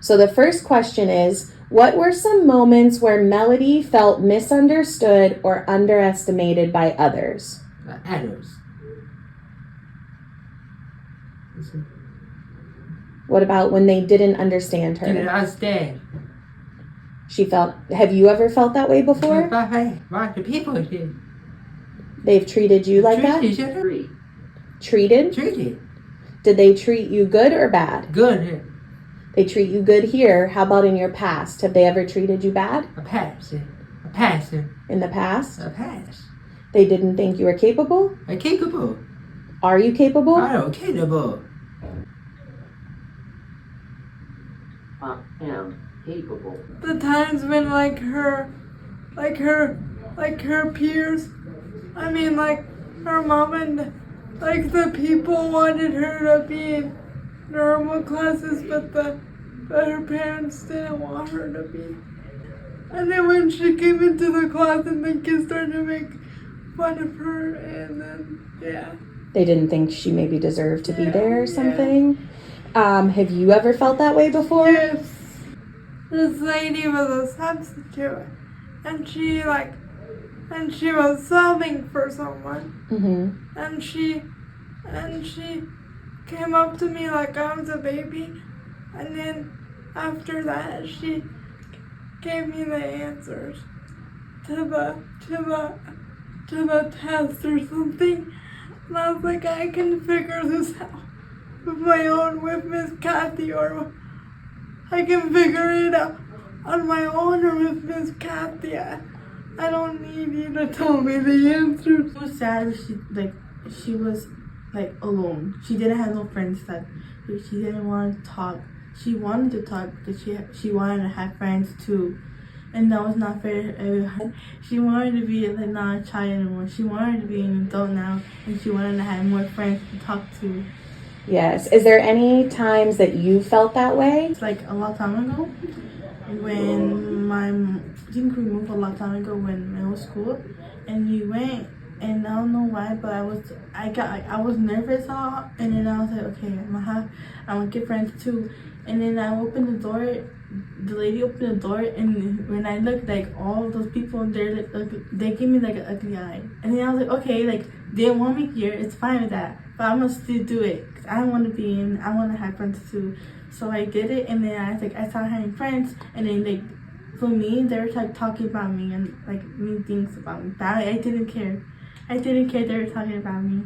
So the first question is, what were some moments where Melody felt misunderstood or underestimated by others? Adults. What about when they didn't understand her? Didn't understand. Have you ever felt that way before? Right, the people did. They've treated you like that? Treated? Treated. Did they treat you good or bad? Good. They treat you good here. How about in your past? Have they ever treated you bad? A pass. A pass. In the past? A pass. They didn't think you were capable? A capable. Are you capable? I am capable. I am capable. The times when like her peers, I mean like her mom and like the people wanted her to be in normal classes, but her parents didn't want her to be. And then when she came into the class and the kids started to make fun of her, and then They didn't think she maybe deserved to be there or something? Have you ever felt that way before? Yes. This lady was a substitute, and she was sobbing for someone, Mm-hmm. and she came up to me like I was a baby, and then after that she gave me the answers to the test or something, and I was like, I can figure this out with Miss Kathy, or I can figure it out on my own or with Miss Kathy. I don't need you to tell me the answers. It was sad. She was like alone. She didn't have no friends. She didn't want to talk. She wanted to talk, but she wanted to have friends too, and that was not fair to everyone. She wanted to be like not a child anymore. She wanted to be an adult now, and she wanted to have more friends to talk to. Yes. Is there any times that you felt that way? It's like a long time ago when I think we moved a long time ago when middle school, and we went, and I don't know why, but I was nervous all, and then I was like, okay, I'm gonna get friends too, and then I opened the door. The lady opened the door, and when I looked, like all those people there, they gave me like an ugly eye, and then I was like, okay, like they didn't want me here, it's fine with that, but I'm gonna still do it because I want to be in. I want to have friends too. So I did it, and then I started having friends, and then like for me, they were like talking about me and like mean things about me. But I didn't care. I didn't care they were talking about me.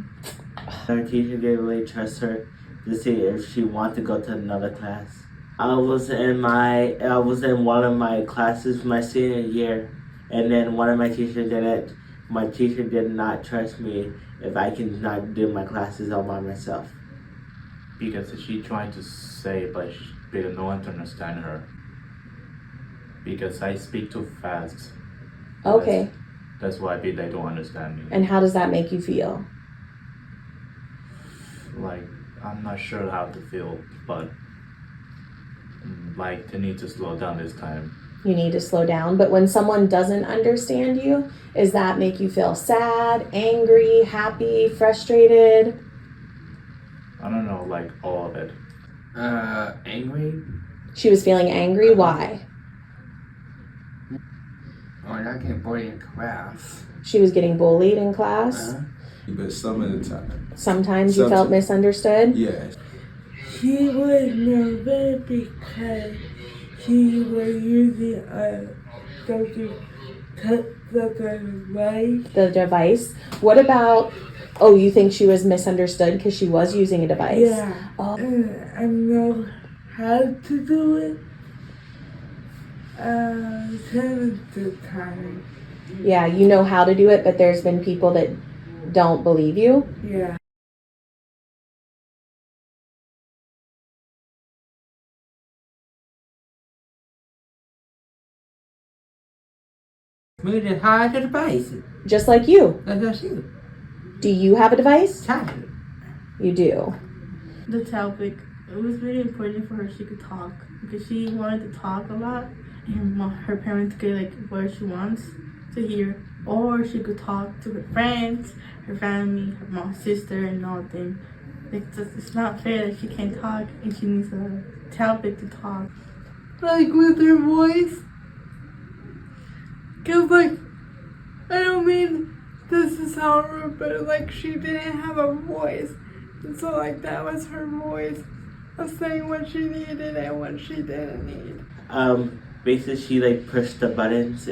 Our teacher didn't really trust her to see if she wanted to go to another class. I was in one of my classes my senior year, and then one of my teachers didn't. My teacher did not trust me if I can not do my classes all by myself. Because she tried to say, but no one to understand her. Because I speak too fast. Okay. That's why they don't understand me. And how does that make you feel? Like, I'm not sure how to feel, but like they need to slow down this time. You need to slow down. But when someone doesn't understand you, does that make you feel sad, angry, happy, frustrated? I don't know, like all of it. Angry? She was feeling angry. Why? Oh, I get bullied in class. She was getting bullied in class. But some of the time. Sometimes you felt misunderstood? Yeah. She was nervous because she was using The device. What about, you think she was misunderstood because she was using a device? Yeah. Oh. I know how to do it. Some of the time. Yeah, you know how to do it, but there's been people that don't believe you? Yeah. Moved it high to the base. Just like you. That's you. Do you have a device? Tablet. You do. The topic, it was really important for her she could talk because she wanted to talk a lot, and her parents get like what she wants to hear, or she could talk to her friends, her family, her mom, sister, and all things. Like it's not fair that she can't talk and she needs a tablet to talk. like with her voice. Cause like, I don't mean this is how rude, but like she didn't have a voice. And so like that was her voice of saying what she needed and what she didn't need. Basically she like pushed the buttons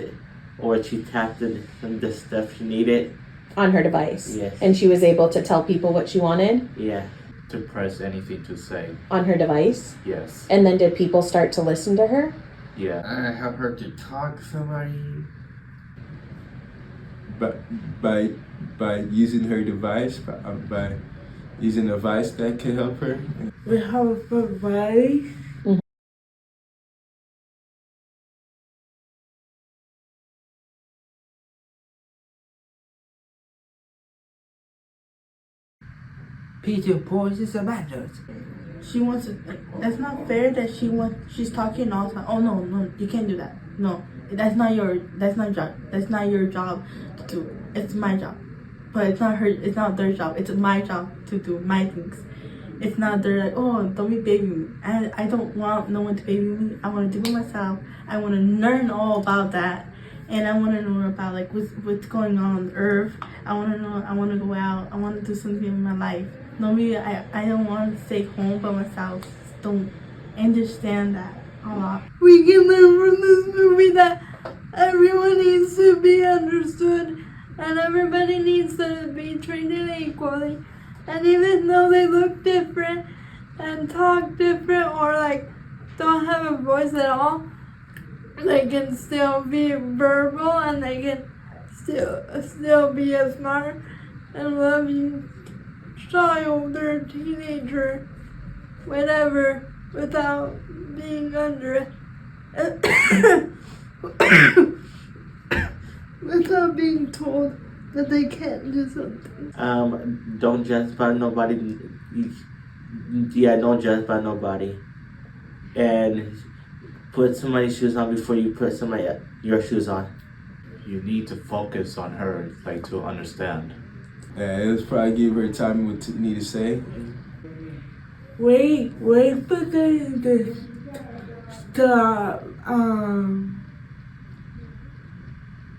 or she tapped the stuff she needed. On her device. Yes. And she was able to tell people what she wanted Yeah. To press anything to say. on her device. Yes. And then did people start to listen to her? Yeah. I help her to talk to somebody. But by using her device, by using a device that can help her. We have a device. Peter poisons the matters. She wants to, like, that's not fair that she's talking all the time. Oh no, you can't do that. No, that's not your job. That's not your job to do. It's my job. But it's not their job. It's my job to do my things. It's not they're like, oh, don't be baby me. I don't want no one to baby me. I want to do it myself. I want to learn all about that. And I want to know about like what's going on earth. I want to know, I want to go out. I want to do something in my life. No, me, I don't want to stay home by myself. Don't understand that a lot. We can learn from this movie that everyone needs to be understood and everybody needs to be treated equally. And even though they look different and talk different or like don't have a voice at all, they can still be verbal and they can still be a smart and loving child or teenager, whatever, without being under it. Without being told that they can't do something. Don't judge by nobody. Yeah, don't judge by nobody. And put somebody's shoes on before you put your shoes on. You need to focus on her, like to understand. Yeah, it was probably give her time what to need to say. Wait for them to stop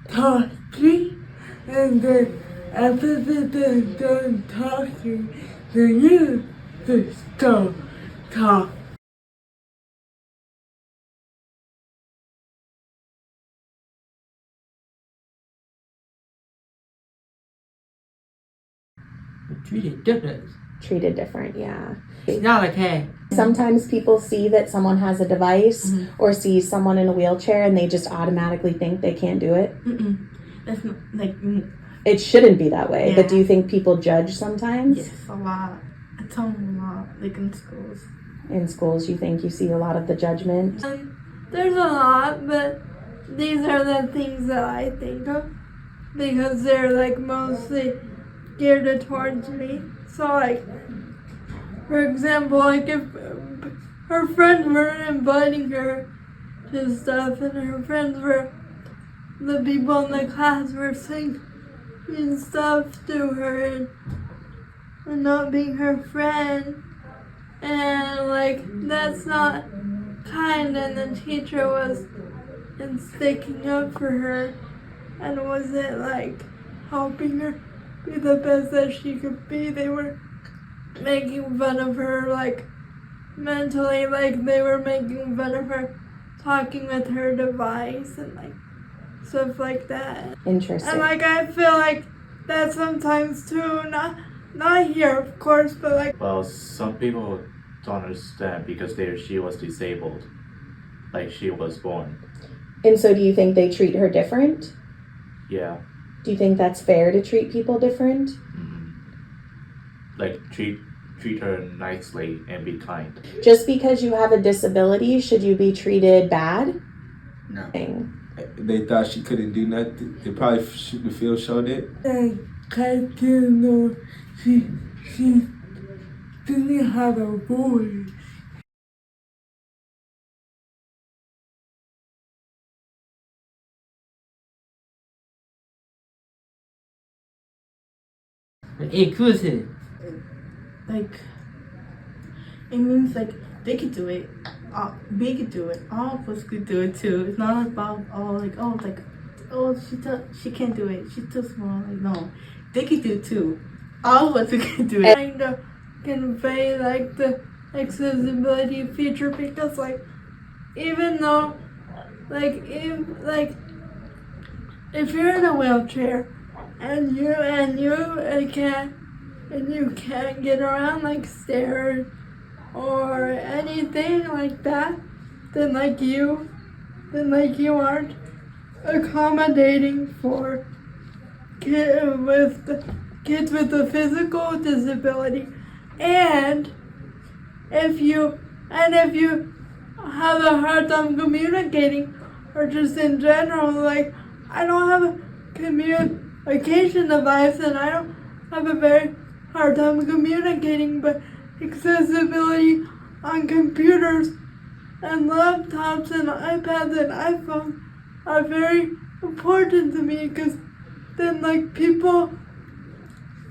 talking, and then after they're done talking, then you to stop talking. Treated different. Treated different, yeah. It's not like, hey, Sometimes people see that someone has a device or see someone in a wheelchair and they just automatically think they can't do it. That's not like It shouldn't be that way, but Yeah. do you think people judge sometimes? yes, a lot. I tell them a lot, like in schools. In schools, you think you see a lot of the judgment? There's a lot, but these are the things that I think of because they're like mostly geared towards me. So like, for example, like if her friends were inviting her to stuff and her friends were, the people in the class were saying stuff to her and not being her friend, and like that's not kind, and the teacher was and sticking up for her and wasn't like helping her be the best that she could be. They were making fun of her like mentally, like they were making fun of her talking with her device and like stuff like that. Interesting. And like I feel like that sometimes too, not here of course, but like Well, some people don't understand because she was disabled, like she was born. And so do you think they treat her different? Yeah. Do you think that's fair to treat people different? Like treat her nicely and be kind. Just because you have a disability, should you be treated bad? No. They thought she couldn't do nothing. They probably the field showed it. I didn't know she didn't have a voice. inclusive. Like, it means like they could do it. we could do it. All of us could do it too. It's not about she can't do it. She's too small. Like no, they could do it too. All of us can do it. Trying to convey like the accessibility feature because like even though if you're in a wheelchair and you can't get around like stairs or anything like that, then you aren't accommodating for kids with a physical disability. And if you have a hard time communicating, or just in general, like I don't have a communication device and I don't have a very hard time communicating, but accessibility on computers and laptops and iPads and iPhones are very important to me, because then like people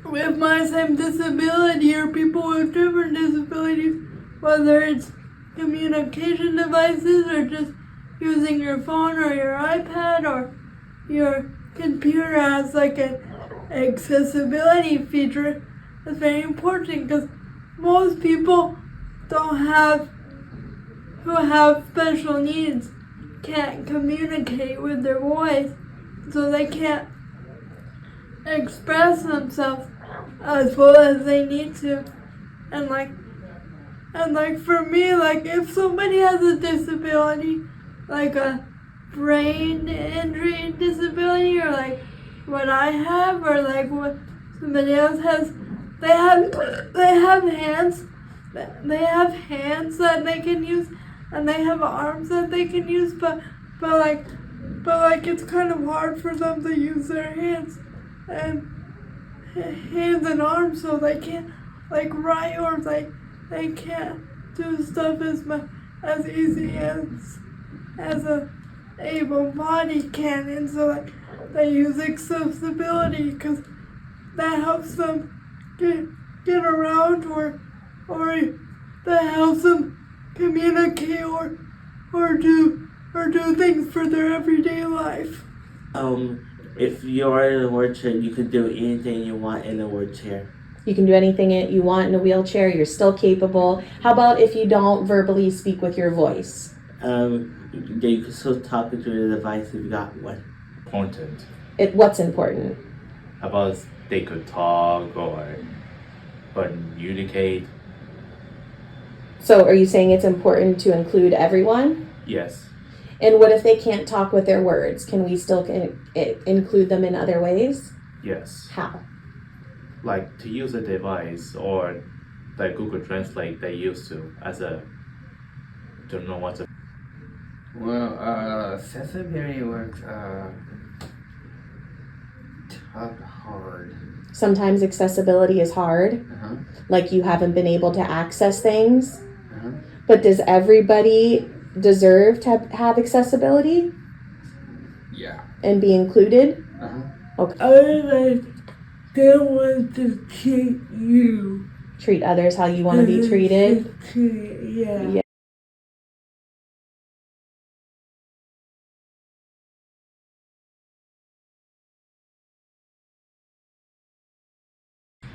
with my same disability or people with different disabilities, whether it's communication devices or just using your phone or your iPad or your computer as like an accessibility feature, is very important, because most people who have special needs can't communicate with their voice, so they can't express themselves as well as they need to. And like for me, like if somebody has a disability, like a brain injury disability, or like what I have, or like what somebody else has, they have hands that they can use, and they have arms that they can use, but like it's kind of hard for them to use their hands and arms, so they can't like write, or they can't do stuff as easy as a able body can. And so like they use accessibility because that helps them get around, or that helps them communicate or do things for their everyday life. If you're in a wheelchair, you can do anything you want in a wheelchair. You can do anything you want in a wheelchair. You're still capable. How about if you don't verbally speak with your voice? You can still talk into the device if you got one. Important. What's important? About they could talk or communicate. So are you saying it's important to include everyone? Yes. And what if they can't talk with their words? Can we still include them in other ways? Yes. How? Like to use a device or like Google Translate they used to as a don't know what's a Well, accessibility works hard. Sometimes accessibility is hard, like you haven't been able to access things. But does everybody deserve to have accessibility Yeah. and be included? I don't want to treat you. Treat others how you want to be treated? Yeah.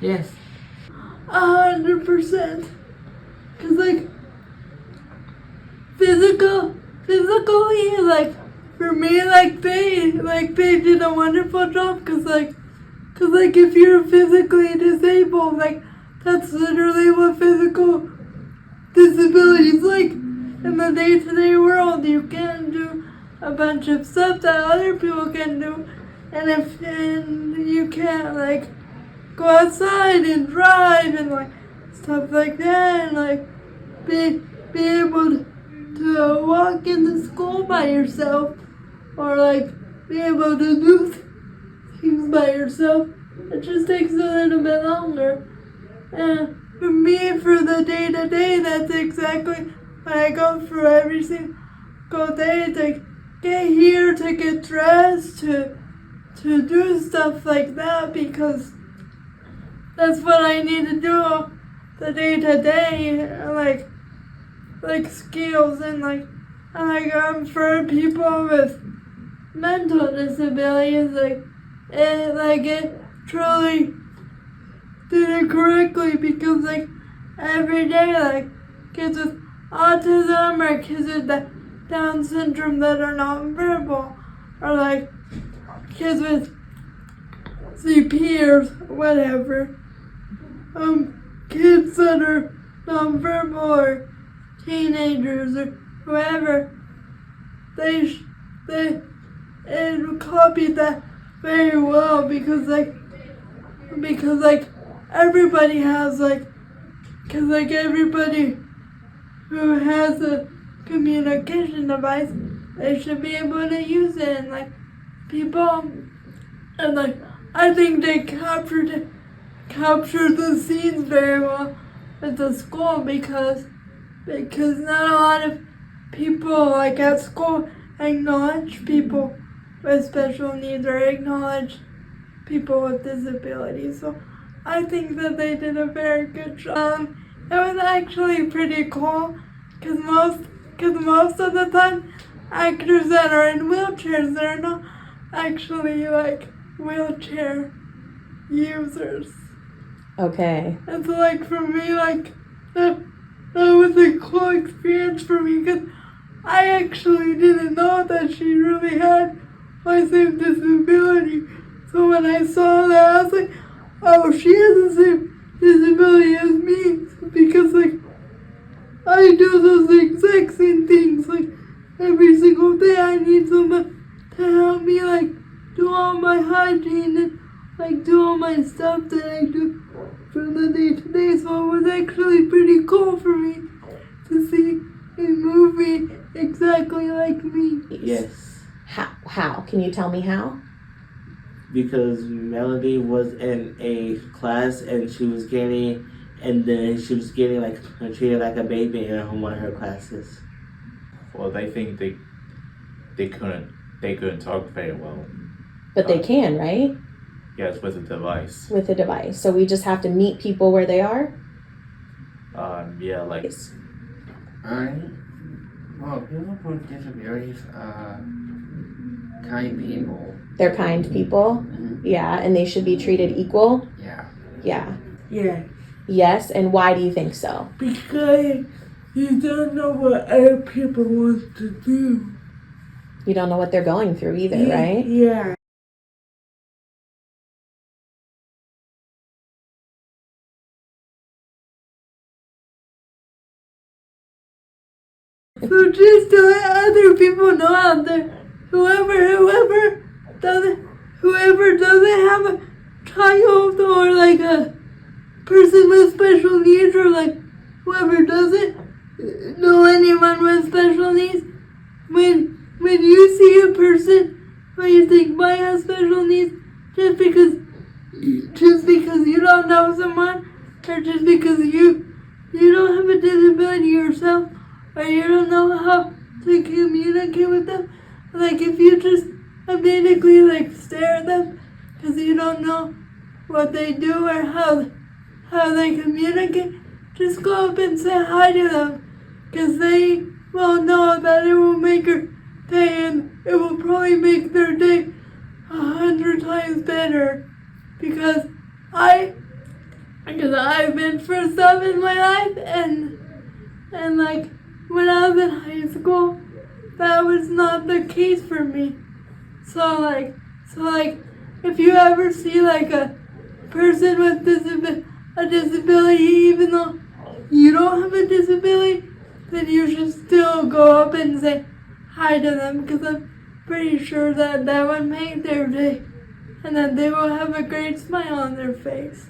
Yes. 100%. Cause like physically, like for me, like they did a wonderful job. Cause if you're physically disabled, like that's literally what physical disability is like. In the day-to-day world, you can do a bunch of stuff that other people can do, and you can't like go outside and drive and like stuff like that, and like be able to walk into school by yourself, or like be able to do things by yourself. It just takes a little bit longer. And for me, for the day-to-day, that's exactly what I go through every single day, to get here, to get dressed, to do stuff like that, because that's what I need to do the day-to-day. like skills and for people with mental disabilities, it truly did it correctly because every day kids with autism or kids with Down syndrome that are nonverbal or kids with CP or whatever, kids that are nonverbal or teenagers or whoever, they copied that very well because everybody has everybody who has a communication device, they should be able to use it, and people, and I think they captured the scenes very well at the school because not a lot of people at school acknowledge people with special needs or acknowledge people with disabilities. So I think that they did a very good job. It was actually pretty cool because most of the time actors that are in wheelchairs, they're not actually wheelchair users. Okay. And so for me, that was a cool experience for me because I actually didn't know that she really had my same disability. So when I saw that, I was like, oh, she has the same disability as me because I do those exact same things every single day. I need someone to help me do all my hygiene and do all my stuff that I do from the day to day. So it was actually pretty cool for me to see a movie exactly like me. Yes. How? Can you tell me how? Because Melody was in a class and she was getting treated like a baby in one of her classes. Well, they think they couldn't talk very well. But they can, right? Yes, with a device. With a device. So we just have to meet people where they are? Yeah, Well, people with disabilities kind people. They're kind people? Mm-hmm. Yeah, and they should be treated equal? Yeah. Yeah. Yeah, Yes, and why do you think so? because you don't know what other people want to do. You don't know what they're going through either, right? Yeah. So just to let other people know out there, whoever doesn't have a child or a person with special needs or whoever doesn't know anyone with special needs, when you see a person who you think might have special needs, just because you don't know someone or just because you don't have a disability yourself or you don't know how to communicate with them, if you just immediately stare at them because you don't know what they do or how they communicate, just go up and say hi to them because they will know that it will make your day and it will probably make their day 100 times better because I've been through stuff in my life and when I was in high school, that was not the case for me. So if you ever see a person with a disability, even though you don't have a disability, then you should still go up and say hi to them because I'm pretty sure that would make their day and that they will have a great smile on their face.